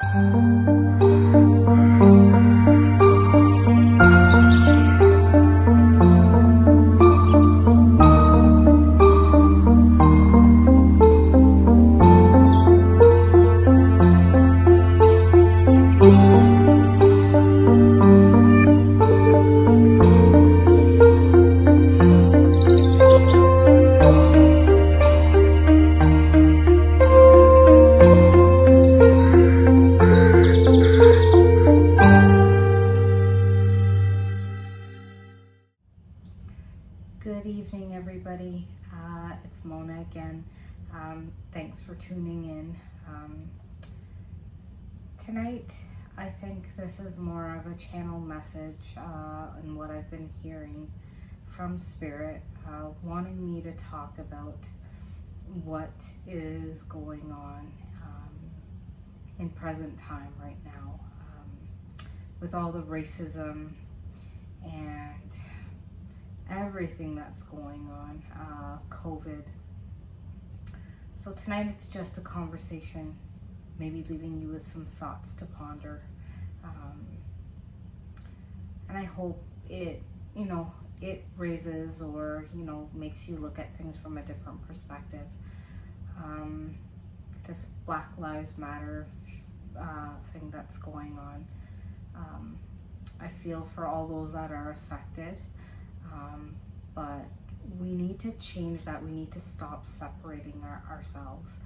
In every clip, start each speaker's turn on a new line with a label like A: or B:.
A: Good evening, everybody. It's Mona again. Thanks for tuning in. Tonight, I think this is more of a channel message and what I've been hearing from Spirit, wanting me to talk about what is going on in present time right now with all the racism and everything that's going on, COVID. So tonight it's just a conversation, maybe leaving you with some thoughts to ponder. And I hope it raises or, makes you look at things from a different perspective. This Black Lives Matter thing that's going on. I feel for all those that are affected. But we need to change that. We need to stop separating ourselves.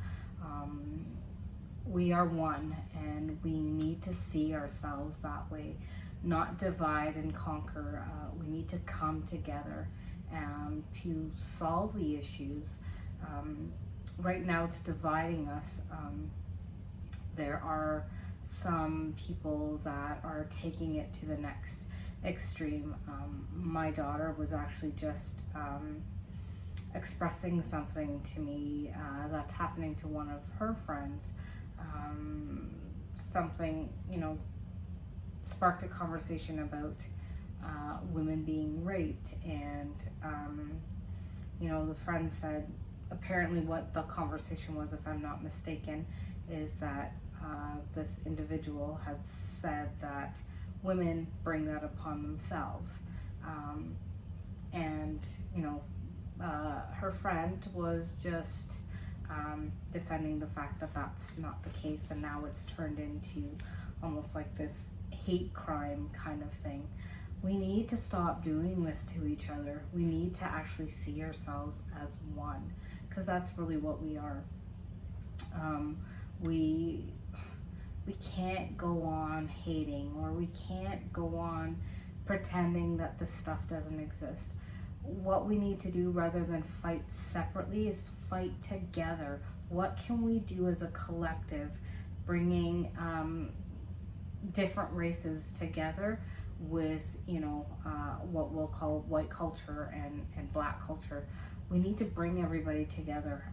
A: We are one, and we need to see ourselves that way, not divide and conquer. We need to come together to solve the issues. Right now it's dividing us. There are some people that are taking it to the next extreme. My daughter was actually just expressing something to me that's happening to one of her friends. Something, sparked a conversation about women being raped, and the friend said, apparently what the conversation was, if I'm not mistaken, is that this individual had said that women bring that upon themselves. And her friend was just defending the fact that that's not the case, and now it's turned into almost like this hate crime kind of thing. We need to stop doing this to each other. We need to actually see ourselves as one, because that's really what we are. We can't go on hating, or we can't go on pretending that this stuff doesn't exist. What we need to do, rather than fight separately, is fight together. What can we do as a collective, bringing different races together with, what we'll call white culture and black culture? We need to bring everybody together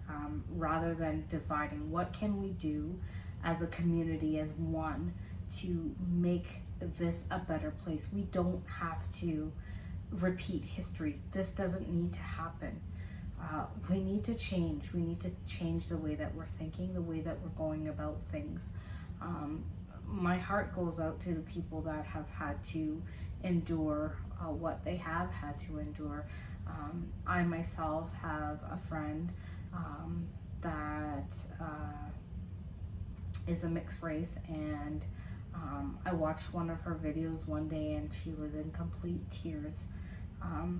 A: rather than dividing. What can we do as a community, as one, to make this a better place? We don't have to repeat history. This doesn't need to happen. We need to change. We need to change the way that we're thinking, the way that we're going about things. My heart goes out to the people that have had to endure what they have had to endure. I myself have a friend that is a mixed race, and I watched one of her videos one day and she was in complete tears.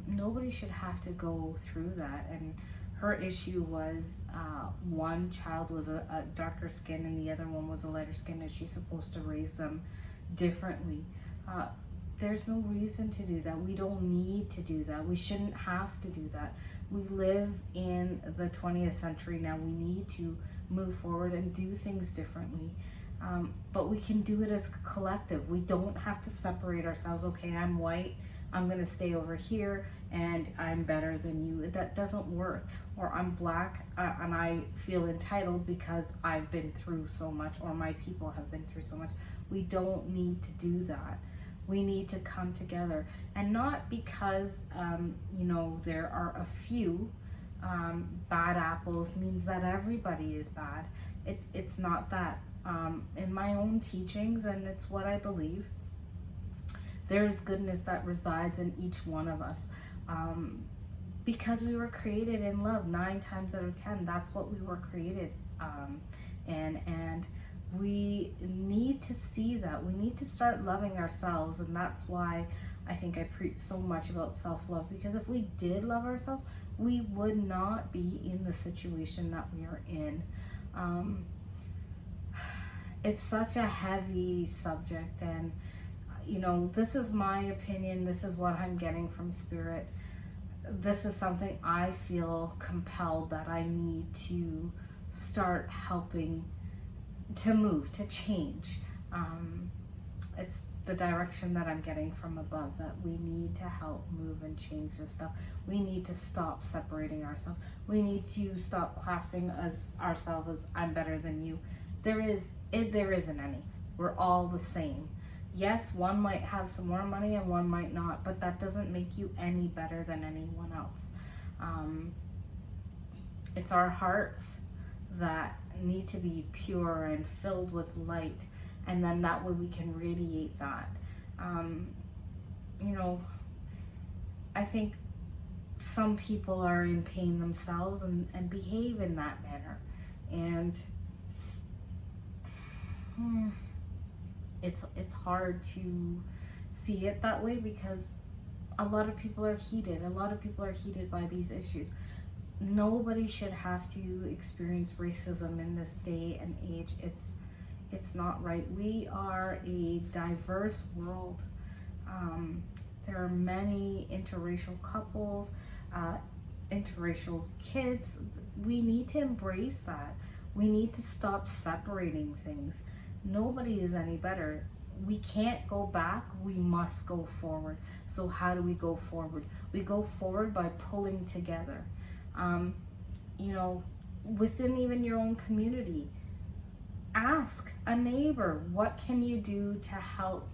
A: Nobody should have to go through that. And her issue was one child was a darker skin and the other one was a lighter skin, and she's supposed to raise them differently. There's no reason to do that. We don't need to do that. We shouldn't have to do that. We live in the 20th century now. We need to move forward and do things differently. But we can do it as a collective. We don't have to separate ourselves. Okay, I'm white, I'm gonna stay over here and I'm better than you. That doesn't work. Or I'm black and I feel entitled because I've been through so much, or my people have been through so much. We don't need to do that. We need to come together, and not because there are a few bad apples means that everybody is bad. It's not that. in my own teachings, and it's what I believe. There is goodness that resides in each one of us. Because we were created in love 9 times out of 10. That's what we were created. And we need to see that. We need to start loving ourselves. And that's why I think I preach so much about self-love. Because if we did love ourselves, we would not be in the situation that we are in. It's such a heavy subject, and this is my opinion. This is what I'm getting from Spirit. This is something I feel compelled that I need to start helping to move, to change. It's the direction that I'm getting from above, that we need to help move and change this stuff. We need to stop separating ourselves. We need to stop classing ourselves as I'm better than you. There isn't any. We're all the same. Yes, one might have some more money and one might not, but that doesn't make you any better than anyone else. It's our hearts that need to be pure and filled with light, and then that way we can radiate that. I think some people are in pain themselves and behave in that manner, and it's hard to see it that way, because a lot of people are heated. A lot of people are heated by these issues. Nobody should have to experience racism in this day and age. It's not right. We are a diverse world. There are many interracial couples, interracial kids. We need to embrace that. We need to stop separating things. Nobody is any better. We can't go back. We must go forward. So how do we go forward? We go forward by pulling together. Within even your own community, ask a neighbor, what can you do to help,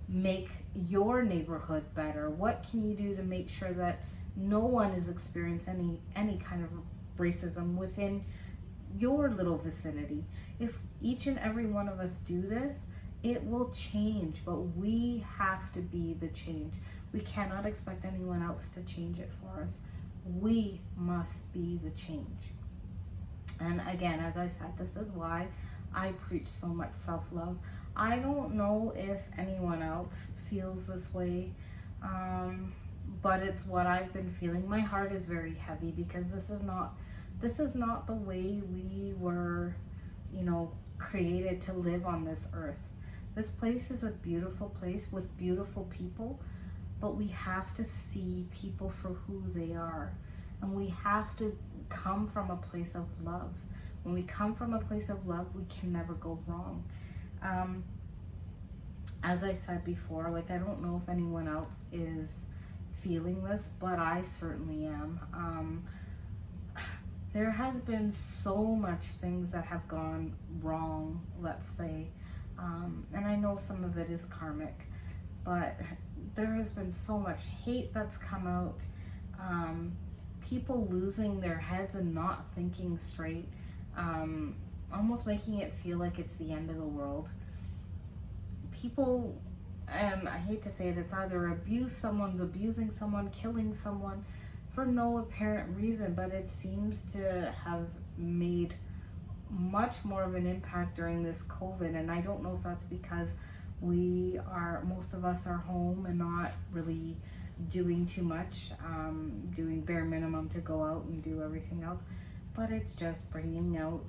A: make your neighborhood better? What can you do to make sure that no one is experiencing any kind of racism within your little vicinity? If each and every one of us do this, it will change, but we have to be the change. We cannot expect anyone else to change it for us. We must be the change. And again, as I said, this is why I preach so much self-love. I don't know if anyone else feels this way, but it's what I've been feeling. My heart is very heavy, because this is not the way we were, created to live on this earth. This place is a beautiful place with beautiful people, but we have to see people for who they are. And we have to come from a place of love. When we come from a place of love, we can never go wrong. As I said before, I don't know if anyone else is feeling this, but I certainly am. There has been so much things that have gone wrong, let's say, and I know some of it is karmic, but there has been so much hate that's come out, people losing their heads and not thinking straight, almost making it feel like it's the end of the world. People, and I hate to say it, it's either someone's abusing someone, killing someone, for no apparent reason, but it seems to have made much more of an impact during this COVID. And I don't know if that's because most of us are home and not really doing too much, doing bare minimum to go out and do everything else, but it's just bringing out,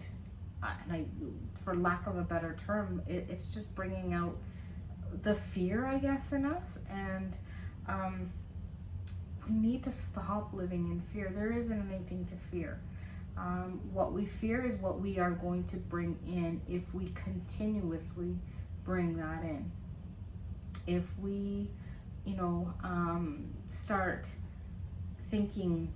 A: for lack of a better term, it's just bringing out the fear, I guess, in us. And we need to stop living in fear. There isn't anything to fear. What we fear is what we are going to bring in if we continuously bring that in. If we, start thinking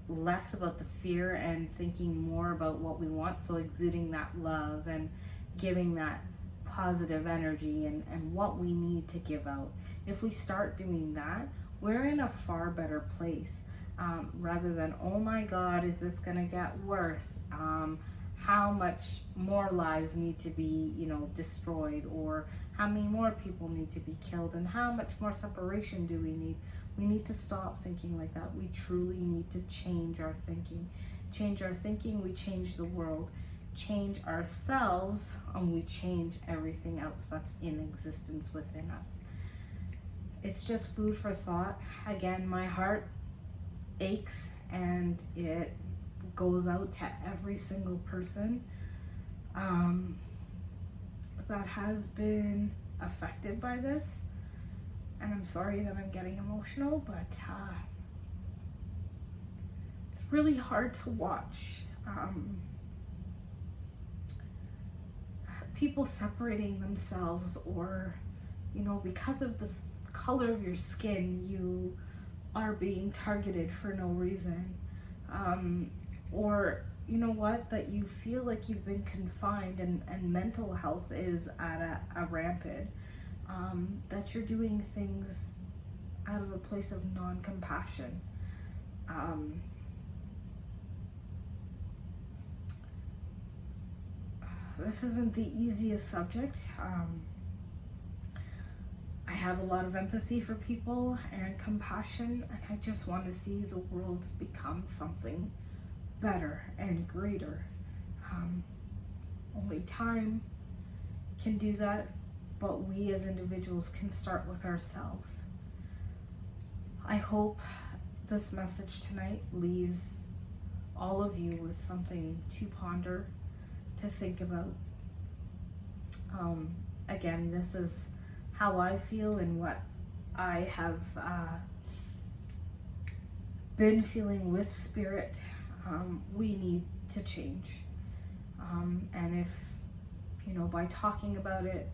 A: less about the fear and thinking more about what we want, so exuding that love and giving that positive energy and what we need to give out. If we start doing that, we're in a far better place, rather than, oh my God, is this gonna get worse? how much more lives need to be, destroyed, or how many more people need to be killed, and how much more separation do we need. We need to stop thinking like that. We truly need to change our thinking. Change our thinking, we change the world. Change ourselves, and we change everything else that's in existence within us. It's just food for thought. Again, my heart aches, and it goes out to every single person that has been affected by this. And I'm sorry that I'm getting emotional, but it's really hard to watch people separating themselves, or, because of the color of your skin, you are being targeted for no reason. Or, that you feel like you've been confined, and mental health is at a rampant. That you're doing things out of a place of non-compassion. This isn't the easiest subject. I have a lot of empathy for people and compassion, and I just want to see the world become something better and greater. Only time can do that, but we as individuals can start with ourselves. I hope this message tonight leaves all of you with something to ponder, to think about. Again, this is how I feel and what I have been feeling with spirit. We need to change. And if, by talking about it,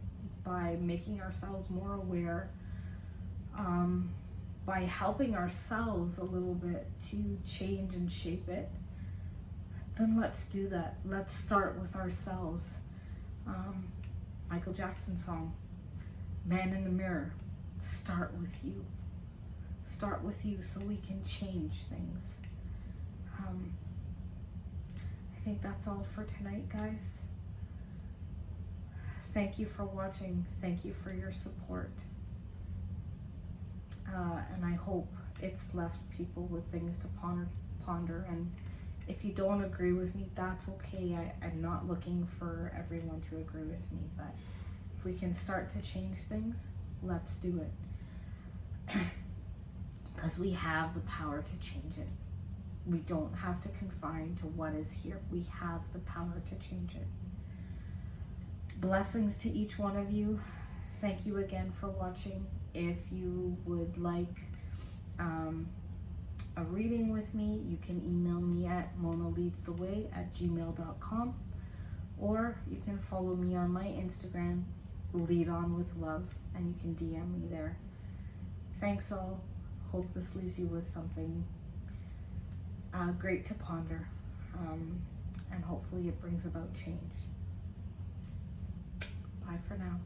A: by making ourselves more aware, by helping ourselves a little bit to change and shape it, then let's do that. Let's start with ourselves. Michael Jackson song, Man in the Mirror. Start with you. Start with you so we can change things. I think that's all for tonight, guys. Thank you for watching. Thank you for your support. And I hope it's left people with things to ponder. And if you don't agree with me, that's okay. I'm not looking for everyone to agree with me, but if we can start to change things, let's do it. Because we have the power to change it. We don't have to confine to what is here. We have the power to change it. Blessings to each one of you. Thank you again for watching. If you would like a reading with me, you can email me at monaleadstheway@gmail.com, or you can follow me on my Instagram, Lead On With Love, and you can DM me there. Thanks all. Hope this leaves you with something great to ponder, and hopefully it brings about change. Bye for now.